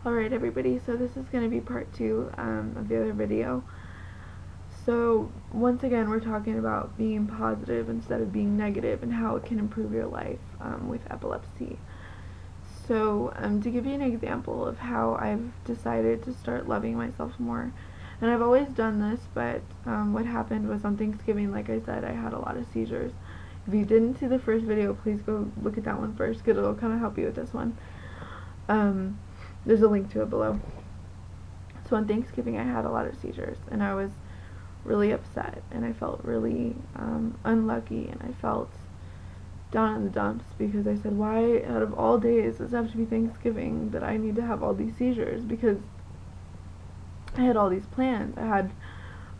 Alright everybody, so this is going to be part 2 of the other video. So once again we're talking about being positive instead of being negative and how it can improve your life with epilepsy. So to give you an example of how I've decided to start loving myself more, and I've always done this, but what happened was on Thanksgiving, like I said, I had a lot of seizures. If you didn't see the first video, please go look at that one first because it'll kind of help you with this one. There's a link to it below. So on Thanksgiving I had a lot of seizures and I was really upset and I felt really unlucky and I felt down in the dumps because I said, why out of all days does it have to be Thanksgiving that I need to have all these seizures? Because I had all these plans. I had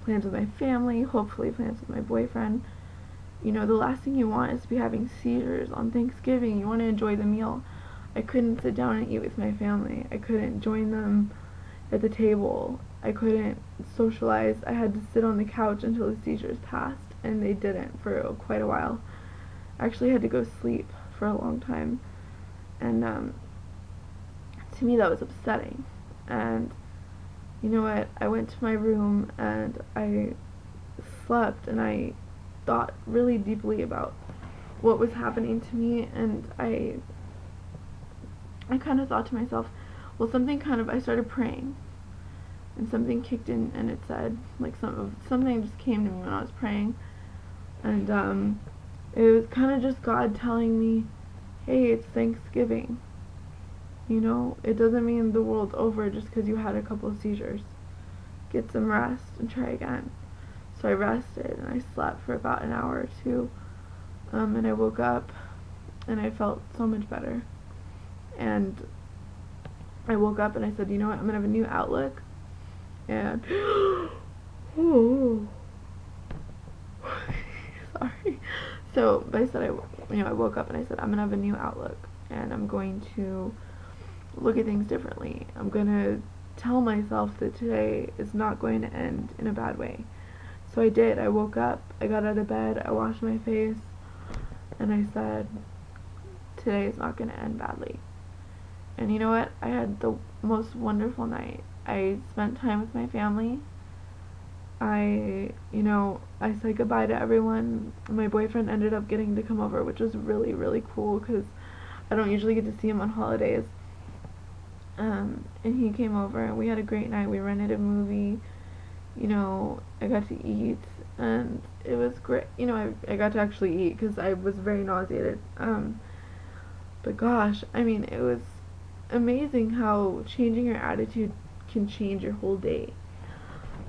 plans with my family, hopefully plans with my boyfriend. You know, the last thing you want is to be having seizures on Thanksgiving. You want to enjoy the meal. I couldn't sit down and eat with my family. I couldn't join them at the table. I couldn't socialize. I had to sit on the couch until the seizures passed, and they didn't for quite a while. I actually had to go sleep for a long time, and to me that was upsetting. And you know what? I went to my room and I slept, and I thought really deeply about what was happening to me, and I kind of thought to myself, well, I started praying, and something kicked in, and it said, like, something just came to me when I was praying, and it was kind of just God telling me, hey, it's Thanksgiving, you know, it doesn't mean the world's over just because you had a couple of seizures. Get some rest and try again. So I rested, and I slept for about an hour or two, and I woke up, and I felt so much better. And I woke up and I said, you know what, I'm gonna have a new outlook. And sorry. So I said, I woke up and I said, I'm gonna have a new outlook, and I'm going to look at things differently. I'm gonna tell myself that today is not going to end in a bad way. So I did. I woke up, I got out of bed, I washed my face, and I said, today is not gonna end badly. And you know what? I had the most wonderful night. I spent time with my family. I said goodbye to everyone. My boyfriend ended up getting to come over, which was really, really cool because I don't usually get to see him on holidays. And he came over and we had a great night. We rented a movie. You know, I got to eat and it was great. You know, I got to actually eat because I was very nauseated. But gosh, I mean, it was amazing how changing your attitude can change your whole day.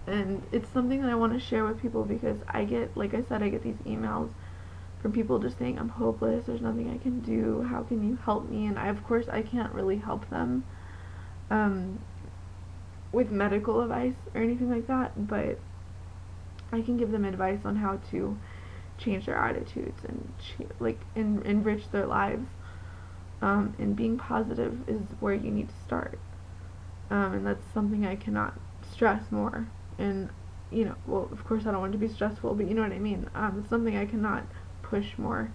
And it's something that I want to share with people because I get, like I said, I get these emails from people just saying, I'm hopeless, there's nothing I can do, how can you help me? And of course I can't really help them with medical advice or anything like that, but I can give them advice on how to change their attitudes and enrich their lives. And being positive is where you need to start. And that's something I cannot stress more. And, you know, well, of course I don't want it to be stressful, but you know what I mean. It's something I cannot push more.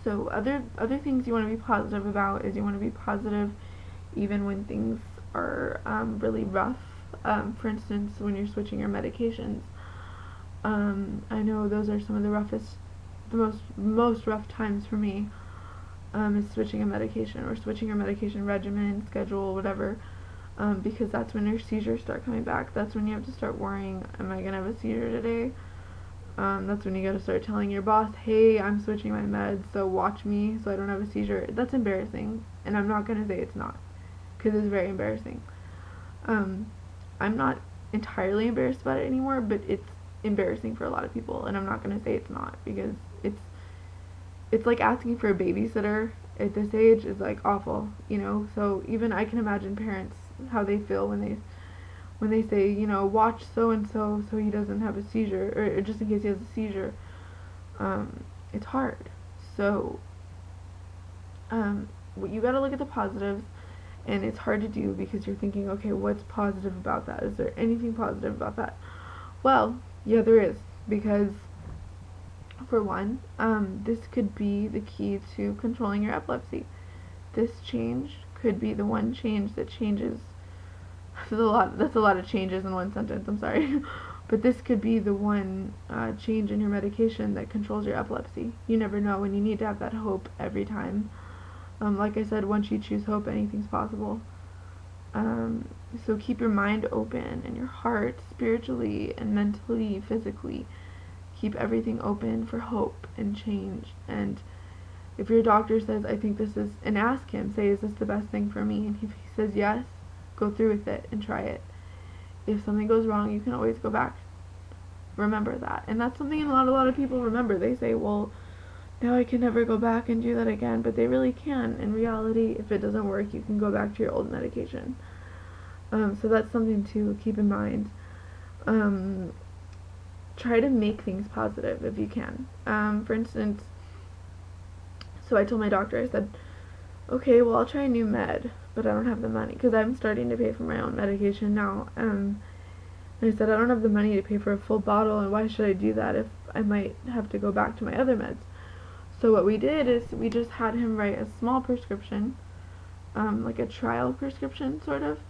So other things you want to be positive about is you want to be positive even when things are really rough. For instance, when you're switching your medications. I know those are some of the most rough times for me, is switching a medication or switching your medication regimen, schedule, whatever, because that's when your seizures start coming back. That's when you have to start worrying, am I gonna have a seizure today? That's when you gotta start telling your boss, hey, I'm switching my meds, so watch me so I don't have a seizure. That's embarrassing, and I'm not gonna say it's not, because it's very embarrassing. I'm not entirely embarrassed about it anymore, but it's embarrassing for a lot of people, and I'm not gonna say it's not, because it's like asking for a babysitter at this age is like awful, you know. So even I can imagine parents how they feel when they say, you know, watch so and so he doesn't have a seizure, or just in case he has a seizure. It's hard. So you gotta look at the positives, and it's hard to do because you're thinking, okay, what's positive about that? Is there anything positive about that? Well, yeah, there is, because for one, this could be the key to controlling your epilepsy. this change could be the one change that changes. That's a lot of changes in one sentence, I'm sorry. But this could be the one change in your medication that controls your epilepsy. You never know, and you need to have that hope every time. Like I said, once you choose hope, anything's possible. So keep your mind open and your heart, spiritually and mentally, physically. Keep everything open for hope and change. And if your doctor says, I think this is, and ask him, say, is this the best thing for me? And if he says yes, go through with it and try it. If something goes wrong, you can always go back. Remember that. And that's something a lot of people remember. They say, well, now I can never go back and do that again, but they really can. In reality, if it doesn't work, you can go back to your old medication. So that's something to keep in mind. Try to make things positive if you can. For instance, so I told my doctor, I said, okay, well, I'll try a new med, but I don't have the money, because I'm starting to pay for my own medication now. And I said, I don't have the money to pay for a full bottle, and why should I do that if I might have to go back to my other meds? So what we did is we just had him write a small prescription, like a trial prescription, sort of,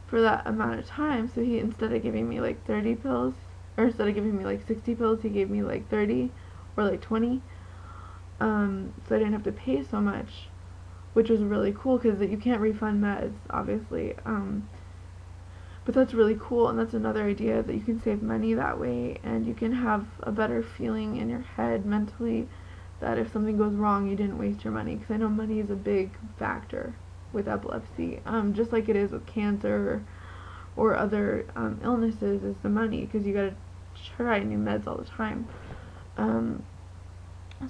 for that amount of time. So he, instead of giving me like 30 pills, or instead of giving me like 60 pills, he gave me like 30 or like 20. So I didn't have to pay so much, which was really cool, because you can't refund meds, obviously. But that's really cool, and that's another idea, that you can save money that way, and you can have a better feeling in your head mentally that if something goes wrong, you didn't waste your money, because I know money is a big factor with epilepsy, just like it is with cancer or other illnesses, is the money, because you gotta try new meds all the time.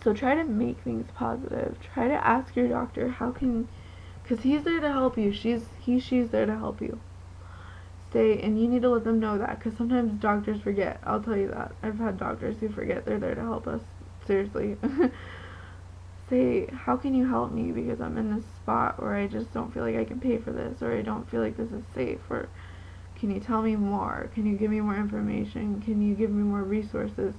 So try to make things positive. Try to ask your doctor how can, because he's there to help you. She's there to help you. And you need to let them know that, because sometimes doctors forget. I'll tell you that. I've had doctors who forget they're there to help us. Seriously. Say, how can you help me, because I'm in this spot where I just don't feel like I can pay for this, or I don't feel like this is safe, or can you tell me more? Can you give me more information? Can you give me more resources?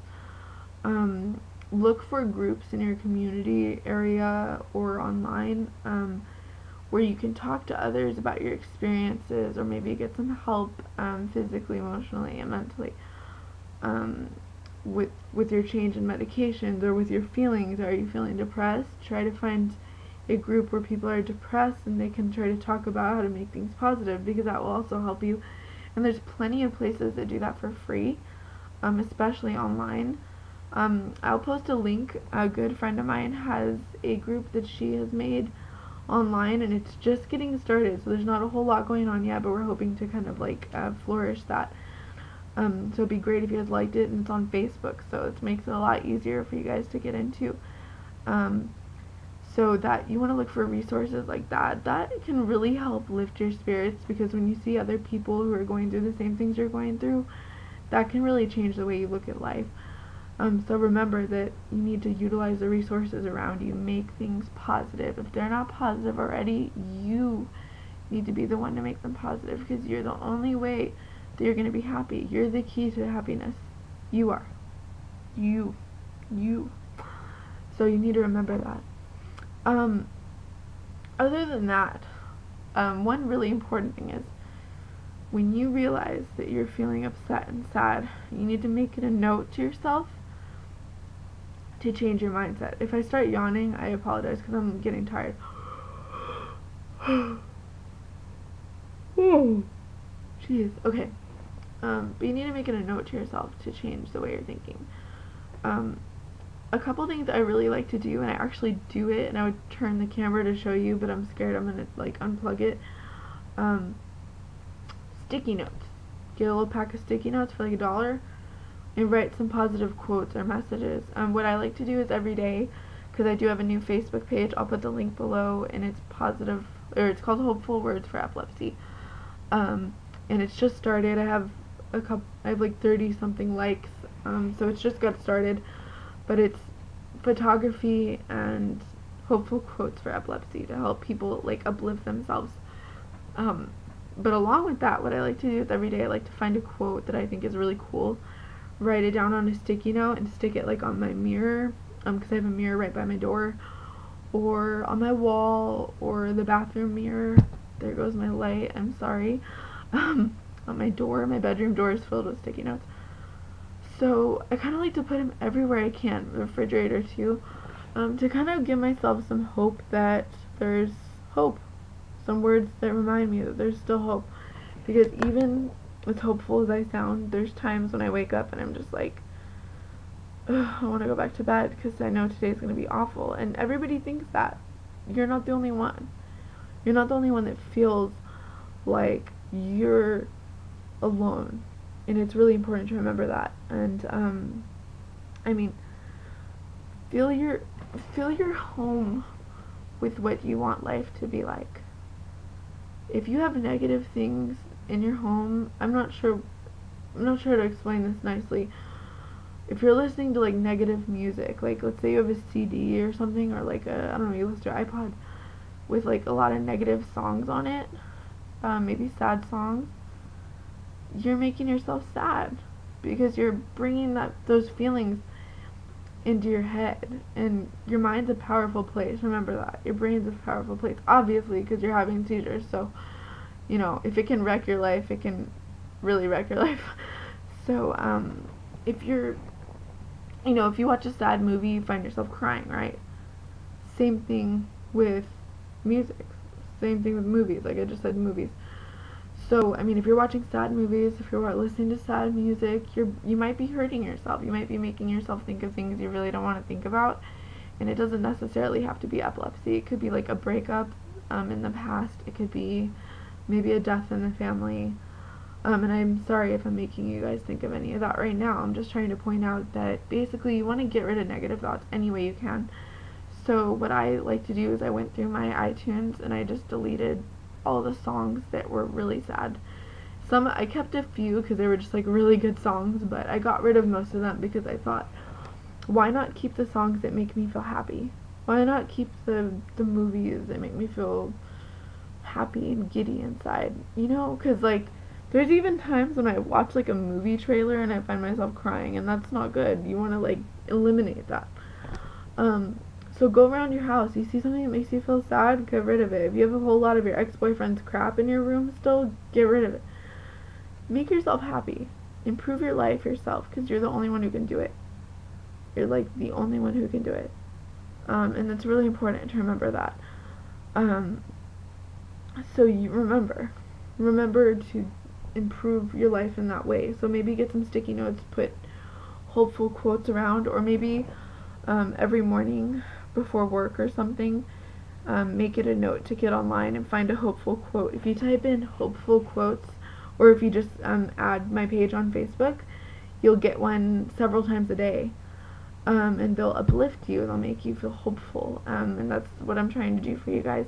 Look for groups in your community area or online where you can talk to others about your experiences, or maybe get some help physically, emotionally, and mentally with your change in medications, or with your feelings. Are you feeling depressed? Try to find a group where people are depressed and they can try to talk about how to make things positive, because that will also help you. And there's plenty of places that do that for free, especially online. I'll post a link. A good friend of mine has a group that she has made online, and it's just getting started, so there's not a whole lot going on yet, but we're hoping to kind of like flourish that. So it'd be great if you guys liked it, and it's on Facebook, so it makes it a lot easier for you guys to get into. So that you want to look for resources like that. That can really help lift your spirits, because when you see other people who are going through the same things you're going through, that can really change the way you look at life. So remember that you need to utilize the resources around you. Make things positive. If they're not positive already, you need to be the one to make them positive, because you're the only way that you're going to be happy. You're the key to happiness. You are. You. So you need to remember that. Other than that, one really important thing is, when you realize that you're feeling upset and sad, you need to make it a note to yourself to change your mindset. If I start yawning, I apologize, because I'm getting tired. Jeez, okay. But you need to make it a note to yourself to change the way you're thinking. A couple things I really like to do, and I actually do it, and I would turn the camera to show you, but I'm scared I'm gonna like unplug it. Sticky notes. Get a little pack of sticky notes for like $1 and write some positive quotes or messages. What I like to do is every day, because I do have a new Facebook page, I'll put the link below, and it's positive, or it's called Hopeful Words for Epilepsy. And it's just started. I have like 30 something likes, so it's just got started, but it's photography and hopeful quotes for epilepsy to help people like uplift themselves. But along with that, what I like to do is every day I like to find a quote that I think is really cool, write it down on a sticky note, and stick it like on my mirror, because I have a mirror right by my door, or on my wall, or the bathroom mirror. There goes my light, I'm sorry. On my door, my bedroom door is filled with sticky notes. So I kind of like to put them everywhere I can, the refrigerator too, to kind of give myself some hope that there's hope. Some words that remind me that there's still hope. Because even as hopeful as I sound, there's times when I wake up and I'm just like, ugh, I want to go back to bed because I know today's going to be awful. And everybody thinks that. You're not the only one. You're not the only one that feels like you're alone. And it's really important to remember that. And I mean, fill your home with what you want life to be like. If you have negative things in your home, I'm not sure how to explain this nicely. If you're listening to like negative music, like let's say you have a CD or something, or like I don't know, you listen to your iPod with like a lot of negative songs on it, maybe sad songs, you're making yourself sad because you're bringing those feelings into your head. And your mind's a powerful place. Remember that. Your brain's a powerful place, obviously, because you're having seizures. So, you know, if it can wreck your life, it can really wreck your life. So, if you're, you know, if you watch a sad movie, you find yourself crying, right? Same thing with music. Same thing with movies. Like I just said, movies. So, I mean, if you're watching sad movies, if you're listening to sad music, you might be hurting yourself. You might be making yourself think of things you really don't want to think about. And it doesn't necessarily have to be epilepsy. It could be like a breakup in the past. It could be maybe a death in the family. And I'm sorry if I'm making you guys think of any of that right now. I'm just trying to point out that basically you want to get rid of negative thoughts any way you can. So what I like to do is I went through my iTunes and I just deleted all the songs that were really sad. Some I kept a few because they were just like really good songs, but I got rid of most of them because I thought, why not keep the songs that make me feel happy? Why not keep the movies that make me feel happy and giddy inside? You know, because like there's even times when I watch like a movie trailer and I find myself crying, and that's not good. You want to like eliminate that. So go around your house, you see something that makes you feel sad, get rid of it. If you have a whole lot of your ex-boyfriend's crap in your room still, get rid of it. Make yourself happy. Improve your life yourself, because you're the only one who can do it. You're like the only one who can do it. And it's really important to remember that. So you remember to improve your life in that way. So maybe get some sticky notes, put hopeful quotes around, or maybe every morning before work or something, make it a note to get online and find a hopeful quote. If you type in hopeful quotes, or if you just add my page on Facebook, you'll get one several times a day, and they'll uplift you, they'll make you feel hopeful, and that's what I'm trying to do for you guys.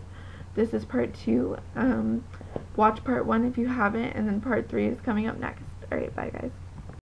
This is part 2. Watch part 1 if you haven't, and then part 3 is coming up next. Alright, bye guys.